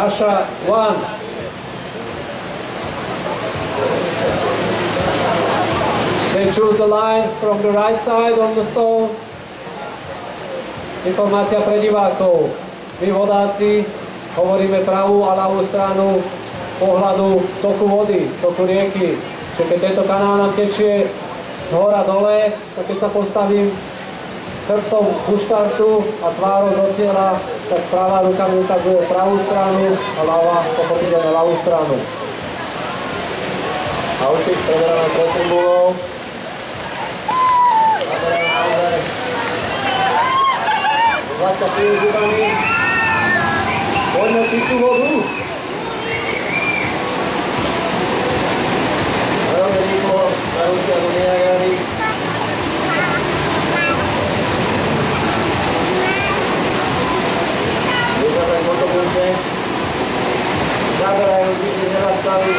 Russia 1. They choose the line from the right side on the stone. Informácia pre divákov. My vodáci hovoríme pravú a ľavú stranu z pohľadu toku vody, toku rieky. Čiže keď tento kanál nám tečie z hora dole, tak keď sa postavím chrbtom ku štartu a tvárou do cieľa, tak pravá ruka mi ukazuje pravú stranu a ľavá pochopiteľne ľavú stranu. A už si preberáme pred tribúnou. Zaťapím zubami. Poďme čistú vodu. Veľmi rýchlo narúčia do Niagary. Ľudia sa im potom ľudne zaberajú, že nezastaví.